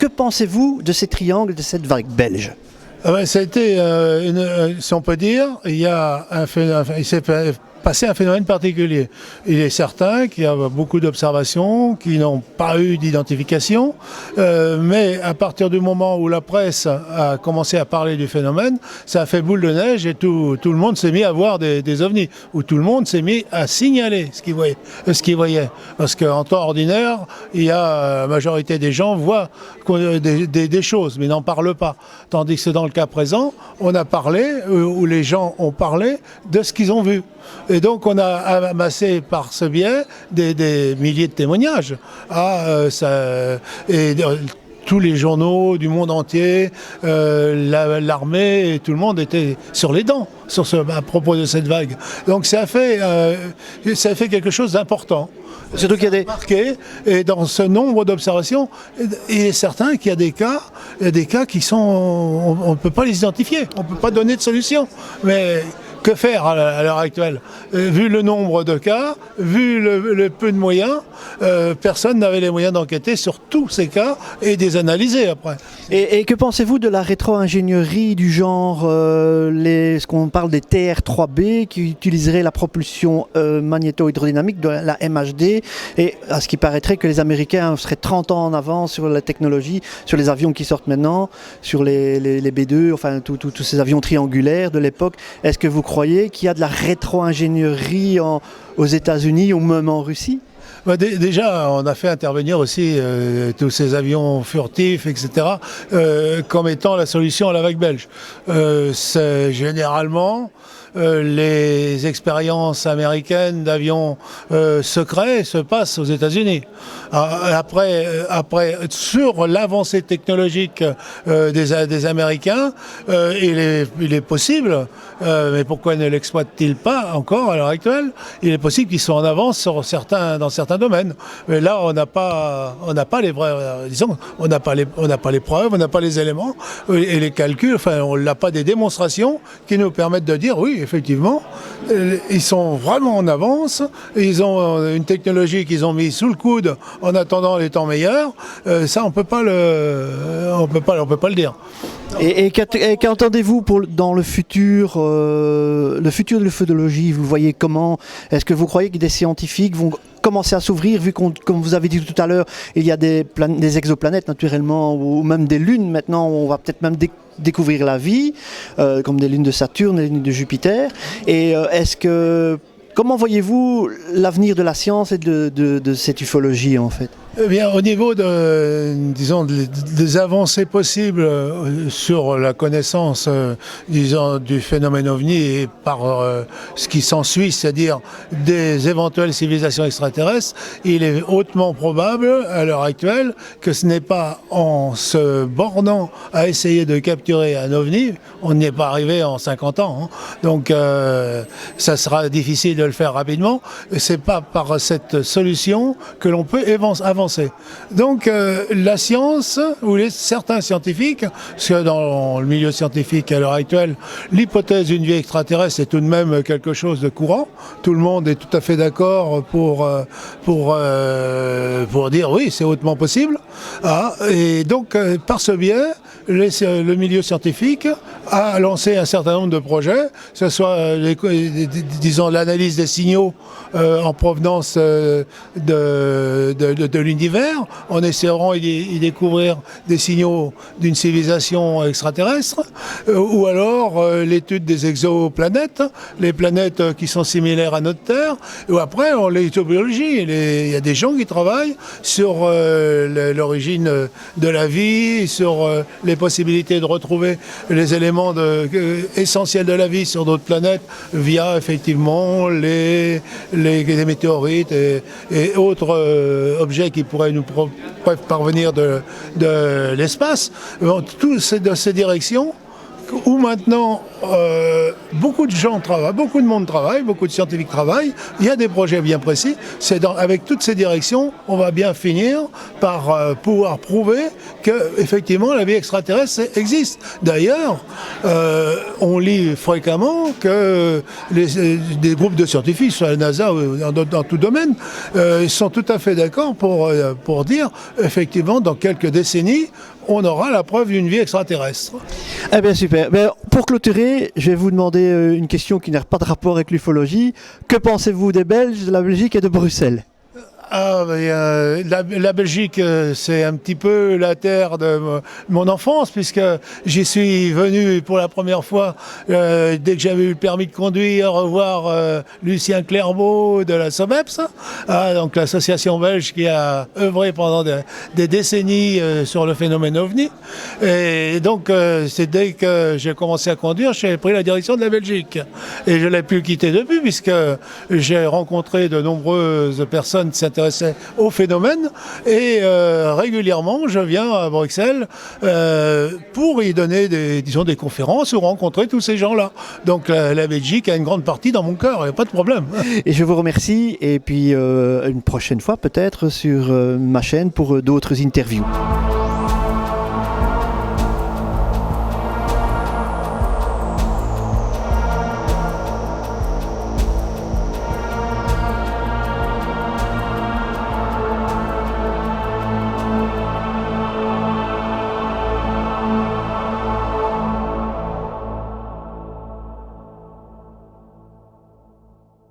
pensez-vous de ces triangles, de cette vague belge ? Ça a été, si on peut dire, il s'est passé un phénomène particulier. Il est certain qu'il y a beaucoup d'observations qui n'ont pas eu d'identification, mais à partir du moment où la presse a commencé à parler du phénomène, ça a fait boule de neige et tout le monde s'est mis à voir des ovnis, ou tout le monde s'est mis à signaler ce qu'il voyait. Parce qu'en temps ordinaire, la majorité des gens voient des choses, mais n'en parlent pas. Tandis que dans le cas présent, on a parlé, ou les gens ont parlé de ce qu'ils ont vu. Et donc on a amassé par ce biais des milliers de témoignages. Tous les journaux du monde entier, l'armée, et tout le monde était sur les dents à propos de cette vague. Donc ça a fait quelque chose d'important. Surtout qu'il y a des... Marqué, et dans ce nombre d'observations, il est certain qu'il y a des cas qui sont... On ne peut pas les identifier, on ne peut pas donner de solution. Mais que faire à l'heure actuelle ? Vu le nombre de cas, vu le peu de moyens, personne n'avait les moyens d'enquêter sur tous ces cas et de les analyser après. Et que pensez-vous de la rétro-ingénierie du genre, ce qu'on parle des TR3B qui utiliseraient la propulsion magnéto-hydrodynamique de la MHD, et à ce qui paraîtrait que les Américains seraient 30 ans en avance sur la technologie, sur les avions qui sortent maintenant, sur les B2, enfin tous ces avions triangulaires de l'époque. Est-ce que vous croyez qu'il y a de la rétro-ingénierie aux États-Unis ou même en Russie ? Déjà, on a fait intervenir aussi tous ces avions furtifs, etc., comme étant la solution à la vague belge. C'est généralement les expériences américaines d'avions secrets se passent aux États-Unis. Après, sur l'avancée technologique des Américains, il est possible, mais pourquoi ne l'exploitent-ils pas encore à l'heure actuelle ? Il est possible qu'ils soient en avance dans certains domaines. Mais là, on n'a pas les vrais, on n'a pas les preuves, on n'a pas les éléments et les calculs. Enfin, on n'a pas des démonstrations qui nous permettent de dire oui, effectivement, ils sont vraiment en avance. Ils ont une technologie qu'ils ont mise sous le coude en attendant les temps meilleurs. Ça, on peut pas le dire. Et qu'entendez-vous dans le futur de l'ufologie ? Vous voyez comment ? Est-ce que vous croyez que des scientifiques vont commencer à s'ouvrir, vu comme vous avez dit tout à l'heure, il y a des exoplanètes naturellement, ou même des lunes maintenant, on va peut-être même découvrir la vie, comme des lunes de Saturne, des lunes de Jupiter. Et comment voyez-vous l'avenir de la science et de cette ufologie en fait ? Eh bien, au niveau des avancées possibles sur la connaissance, du phénomène OVNI et par ce qui s'ensuit, c'est-à-dire des éventuelles civilisations extraterrestres, il est hautement probable, à l'heure actuelle, que ce n'est pas en se bornant à essayer de capturer un OVNI, on n'y est pas arrivé en 50 ans, hein. Donc ça sera difficile de le faire rapidement, et c'est pas par cette solution que l'on peut avancer. Donc la science, ou certains scientifiques, parce que dans le milieu scientifique à l'heure actuelle, l'hypothèse d'une vie extraterrestre est tout de même quelque chose de courant. Tout le monde est tout à fait d'accord pour dire oui, c'est hautement possible. Et donc par ce biais, le milieu scientifique a lancé un certain nombre de projets, que ce soit disons l'analyse des signaux en provenance de l'univers, en essayant d'y découvrir des signaux d'une civilisation extraterrestre, ou alors l'étude des exoplanètes, les planètes qui sont similaires à notre Terre, ou après l'éthologie. Il y a des gens qui travaillent sur l'origine de la vie, sur les possibilités de retrouver les éléments essentiels de la vie sur d'autres planètes via effectivement les météorites et autres objets qui pourraient nous parvenir de l'espace. Tout c'est dans ces directions où maintenant beaucoup de gens travaillent, beaucoup de monde travaille, beaucoup de scientifiques travaillent. Il y a des projets bien précis. Avec toutes ces directions, on va bien finir par pouvoir prouver que effectivement la vie extraterrestre existe. D'ailleurs, on lit fréquemment que des groupes de scientifiques, soit la NASA ou dans tout domaine, sont tout à fait d'accord pour dire effectivement dans quelques décennies, on aura la preuve d'une vie extraterrestre. Eh bien super. Pour clôturer, je vais vous demander une question qui n'a pas de rapport avec l'ufologie. Que pensez-vous des Belges, de la Belgique et de Bruxelles ? La Belgique, c'est un petit peu la terre de mon enfance, puisque j'y suis venu pour la première fois dès que j'avais eu le permis de conduire, revoir Lucien Clairvaux de la SOMEPS, donc l'association belge qui a œuvré pendant des décennies sur le phénomène OVNI. Et donc, c'est dès que j'ai commencé à conduire, j'ai pris la direction de la Belgique. Et je ne l'ai plus quitté depuis, puisque j'ai rencontré de nombreuses personnes qui s'intéressaient au phénomène et régulièrement je viens à Bruxelles pour y donner des conférences ou rencontrer tous ces gens-là. Donc la Belgique a une grande partie dans mon cœur, il n'y a pas de problème. Et je vous remercie et puis une prochaine fois peut-être sur ma chaîne pour d'autres interviews.